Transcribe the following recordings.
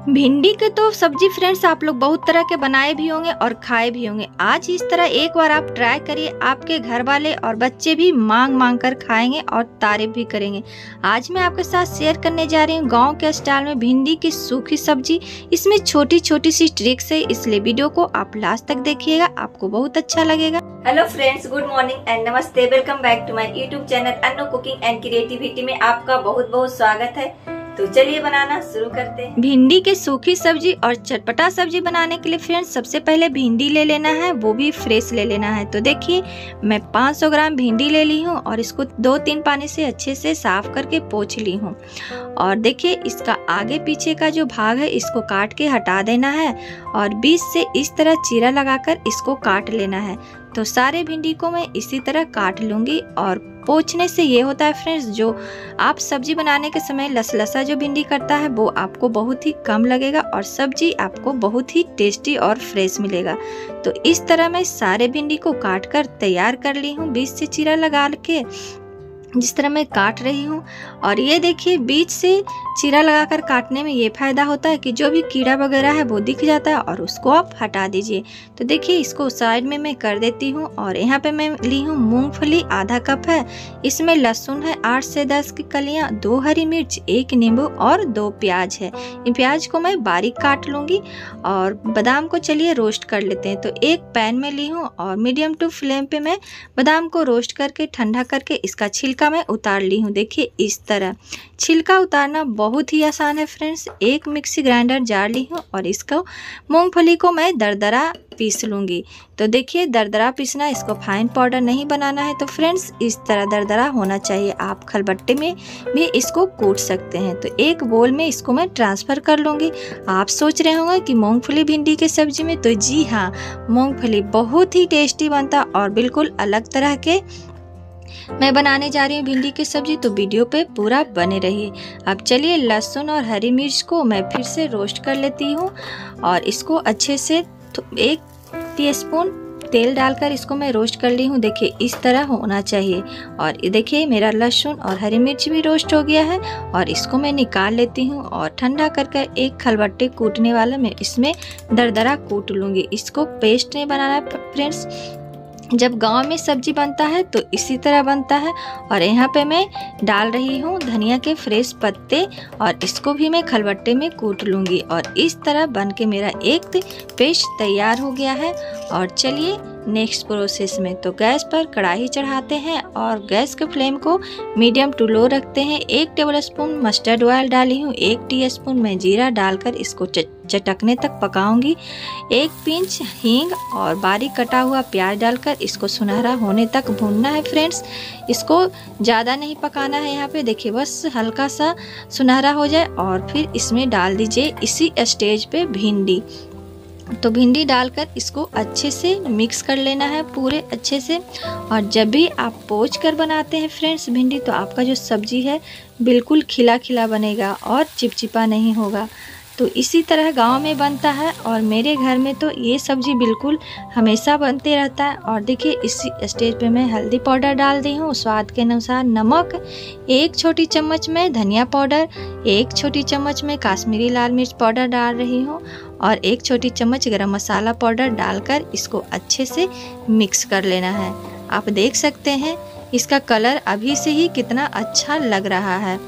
भिंडी के तो सब्जी फ्रेंड्स आप लोग बहुत तरह के बनाए भी होंगे और खाए भी होंगे। आज इस तरह एक बार आप ट्राई करिए, आपके घर वाले और बच्चे भी मांग मांग कर खाएंगे और तारीफ भी करेंगे। आज मैं आपके साथ शेयर करने जा रही हूँ गांव के स्टाइल में भिंडी की सूखी सब्जी। इसमें छोटी छोटी सी ट्रिक्स है, इसलिए वीडियो को आप लास्ट तक देखिएगा, आपको बहुत अच्छा लगेगा। Hello friends, good morning and नमस्ते। Welcome back to my YouTube channel Annu cooking and creativity में आपका बहुत बहुत स्वागत है। तो चलिए बनाना शुरू करते हैं। भिंडी की सूखी सब्जी और चटपटा सब्जी बनाने के लिए फ्रेंड्स सबसे पहले भिंडी ले लेना है, वो भी फ्रेश ले लेना है। तो देखिए मैं 500 ग्राम भिंडी ले ली हूँ और इसको 2-3 पानी से अच्छे से साफ करके पोंछ ली हूँ। और देखिए इसका आगे पीछे का जो भाग है इसको काट के हटा देना है और बीच से इस तरह चीरा लगाकर इसको काट लेना है। तो सारे भिंडी को मैं इसी तरह काट लूँगी। और पोंछने से ये होता है फ्रेंड्स, जो आप सब्जी बनाने के समय लसलसा जो भिंडी करता है वो आपको बहुत ही कम लगेगा और सब्जी आपको बहुत ही टेस्टी और फ्रेश मिलेगा। तो इस तरह मैं सारे भिंडी को काट कर तैयार कर ली हूँ, बीच से चीरा लगा के जिस तरह मैं काट रही हूँ। और ये देखिए बीच से चीरा लगाकर काटने में ये फायदा होता है कि जो भी कीड़ा वगैरह है वो दिख जाता है और उसको आप हटा दीजिए। तो देखिए इसको साइड में मैं कर देती हूँ। और यहाँ पे मैं ली हूँ मूंगफली आधा कप है, इसमें लहसुन है 8 से 10 की कलियाँ, 2 हरी मिर्च, 1 नींबू और 2 प्याज है। इन प्याज को मैं बारीक काट लूँगी। और बादाम को चलिए रोस्ट कर लेते हैं। तो एक पैन में ली हूँ और मीडियम टू फ्लेम पे मैं बादाम को रोस्ट करके ठंडा करके इसका छिलका मैं उतार ली हूँ। देखिए इस तरह छिलका उतारना बहुत ही आसान है फ्रेंड्स। एक मिक्सी ग्राइंडर जार ली हूँ और इसको मूंगफली को मैं दरदरा पीस लूँगी। तो देखिए दरदरा पीसना, इसको फाइन पाउडर नहीं बनाना है। तो फ्रेंड्स इस तरह दरदरा होना चाहिए। आप खलबट्टे में भी इसको कूट सकते हैं। तो एक बोल में इसको मैं ट्रांसफ़र कर लूँगी। आप सोच रहे होंगे कि मूंगफली भिंडी के सब्जी में, तो जी हाँ, मूंगफली बहुत ही टेस्टी बनता और बिल्कुल अलग तरह के मैं बनाने जा रही हूँ भिंडी की सब्जी। तो वीडियो पे पूरा बने रहिए। अब चलिए लहसुन और हरी मिर्च को मैं फिर से रोस्ट कर लेती हूँ और इसको अच्छे से 1 टीस्पून तेल डालकर इसको मैं रोस्ट कर ली हूँ। देखिए इस तरह होना चाहिए। और देखिए मेरा लहसुन और हरी मिर्च भी रोस्ट हो गया है और इसको मैं निकाल लेती हूँ और ठंडा करके एक खलबट्टे कूटने वाला मैं इसमें दरदरा कूट लूँगी। इसको पेस्ट नहीं बनाना है फ्रेंड्स। जब गांव में सब्जी बनता है तो इसी तरह बनता है। और यहाँ पे मैं डाल रही हूँ धनिया के फ्रेश पत्ते और इसको भी मैं खलबट्टे में कूट लूँगी। और इस तरह बन के मेरा एक पेस्ट तैयार हो गया है। और चलिए नेक्स्ट प्रोसेस में। तो गैस पर कढ़ाई चढ़ाते हैं और गैस के फ्लेम को मीडियम टू लो रखते हैं। 1 टेबलस्पून मस्टर्ड ऑयल डाली हूँ, 1 टीस्पून मैं जीरा डालकर इसको चटकने तक पकाऊंगी। 1 पिंच हींग और बारीक कटा हुआ प्याज डालकर इसको सुनहरा होने तक भूनना है फ्रेंड्स। इसको ज़्यादा नहीं पकाना है। यहाँ पे देखिए बस हल्का सा सुनहरा हो जाए और फिर इसमें डाल दीजिए इसी स्टेज पे भिंडी। तो भिंडी डालकर इसको अच्छे से मिक्स कर लेना है पूरे अच्छे से। और जब भी आप पोंछ कर बनाते हैं फ्रेंड्स भिंडी, तो आपका जो सब्जी है बिल्कुल खिला खिला बनेगा और चिपचिपा नहीं होगा। तो इसी तरह गांव में बनता है और मेरे घर में तो ये सब्जी बिल्कुल हमेशा बनते रहता है। और देखिए इसी स्टेज पे मैं हल्दी पाउडर डाल दी हूँ, स्वाद के अनुसार नमक, 1 छोटी चम्मच में धनिया पाउडर, 1 छोटी चम्मच में काश्मीरी लाल मिर्च पाउडर डाल रही हूँ और 1 छोटी चम्मच गरम मसाला पाउडर डालकर इसको अच्छे से मिक्स कर लेना है। आप देख सकते हैं इसका कलर अभी से ही कितना अच्छा लग रहा है।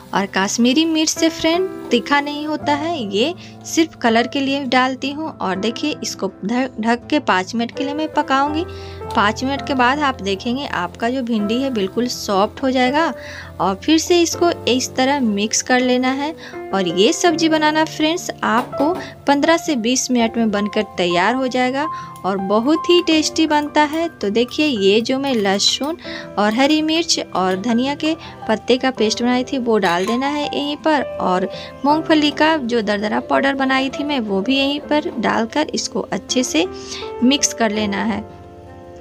और काश्मीरी मिर्च से फ्रेंड तीखा नहीं होता है, ये सिर्फ कलर के लिए डालती हूँ। और देखिए इसको ढक के 5 मिनट के लिए मैं पकाऊंगी। 5 मिनट के बाद आप देखेंगे आपका जो भिंडी है बिल्कुल सॉफ्ट हो जाएगा। और फिर से इसको इस तरह मिक्स कर लेना है। और ये सब्जी बनाना फ्रेंड्स आपको 15 से 20 मिनट में बनकर तैयार हो जाएगा और बहुत ही टेस्टी बनता है। तो देखिए ये जो मैं लहसुन और हरी मिर्च और धनिया के पत्ते का पेस्ट बनाई थी वो डाल देना है यहीं पर। और मूंगफली का जो दरदरा पाउडर बनाई थी मैं वो भी यहीं पर डालकर इसको अच्छे से मिक्स कर लेना है।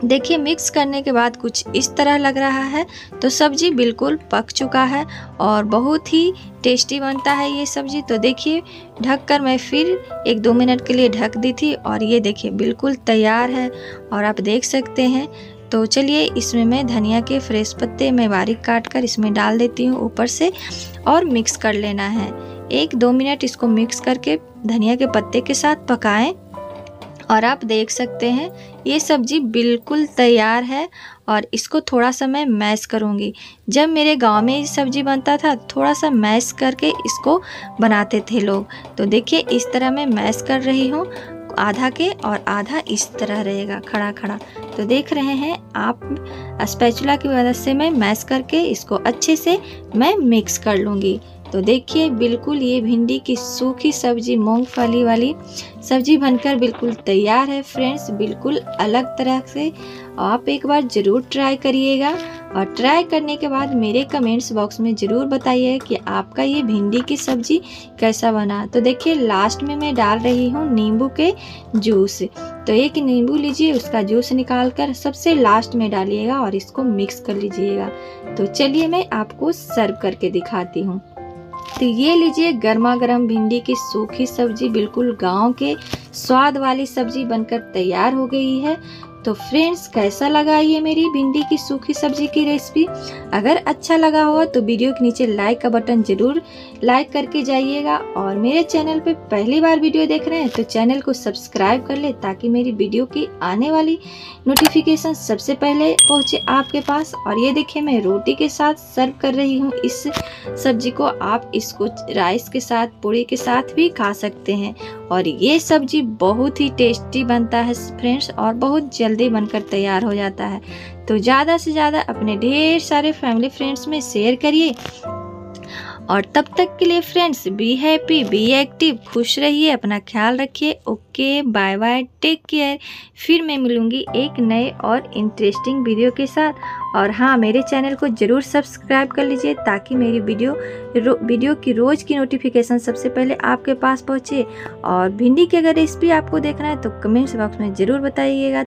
देखिए मिक्स करने के बाद कुछ इस तरह लग रहा है। तो सब्जी बिल्कुल पक चुका है और बहुत ही टेस्टी बनता है ये सब्जी। तो देखिए ढककर मैं फिर 1-2 मिनट के लिए ढक दी थी और ये देखिए बिल्कुल तैयार है। और आप देख सकते हैं तो चलिए इसमें मैं धनिया के फ्रेश पत्ते मैं बारीक काट कर इसमें डाल देती हूँ ऊपर से और मिक्स कर लेना है। 1-2 मिनट इसको मिक्स करके धनिया के पत्ते के साथ पकाएं। और आप देख सकते हैं ये सब्जी बिल्कुल तैयार है और इसको थोड़ा सा मैं मैश करूँगी। जब मेरे गांव में ये सब्जी बनता था थोड़ा सा मैश करके इसको बनाते थे लोग। तो देखिए इस तरह मैं मैश कर रही हूँ, आधा के और आधा इस तरह रहेगा खड़ा खड़ा। तो देख रहे हैं आप, स्पैचुला की मदद से मैं मैश करके इसको अच्छे से मैं मिक्स कर लूँगी। तो देखिए बिल्कुल ये भिंडी की सूखी सब्जी, मूंगफली वाली सब्जी बनकर बिल्कुल तैयार है फ्रेंड्स, बिल्कुल अलग तरह से। आप एक बार ज़रूर ट्राई करिएगा और ट्राई करने के बाद मेरे कमेंट्स बॉक्स में ज़रूर बताइए कि आपका ये भिंडी की सब्जी कैसा बना। तो देखिए लास्ट में मैं डाल रही हूँ नींबू के जूस। तो एक नींबू लीजिए, उसका जूस निकाल कर सबसे लास्ट में डालिएगा और इसको मिक्स कर लीजिएगा। तो चलिए मैं आपको सर्व करके दिखाती हूँ। तो ये लीजिए गर्मा गर्म भिंडी की सूखी सब्जी, बिल्कुल गांव के स्वाद वाली सब्जी बनकर तैयार हो गई है। तो फ्रेंड्स कैसा लगा ये मेरी भिंडी की सूखी सब्जी की रेसिपी? अगर अच्छा लगा हो तो वीडियो के नीचे लाइक का बटन जरूर लाइक करके जाइएगा। और मेरे चैनल पे पहली बार वीडियो देख रहे हैं तो चैनल को सब्सक्राइब कर ले ताकि मेरी वीडियो की आने वाली नोटिफिकेशन सबसे पहले पहुंचे आपके पास। और ये देखिए मैं रोटी के साथ सर्व कर रही हूँ इस सब्जी को। आप इसको राइस के साथ, पूड़ी के साथ भी खा सकते हैं। और ये सब्जी बहुत ही टेस्टी बनता है फ्रेंड्स और बहुत जल्दी बनकर तैयार हो जाता है। तो ज़्यादा से ज़्यादा अपने ढेर सारे फैमिली फ्रेंड्स में शेयर करिए। और तब तक के लिए friends be happy, be active, खुश रहिए, अपना ख्याल रखिए। Okay, bye bye, take care. फिर मैं मिलूँगी एक नए और इंटरेस्टिंग वीडियो के साथ। और हाँ, मेरे चैनल को ज़रूर सब्सक्राइब कर लीजिए ताकि मेरी वीडियो की रोज़ की नोटिफिकेशन सबसे पहले आपके पास पहुँचे। और भिंडी की अगर रेसिपी आपको देखना है तो कमेंट्स बॉक्स में ज़रूर बताइएगा।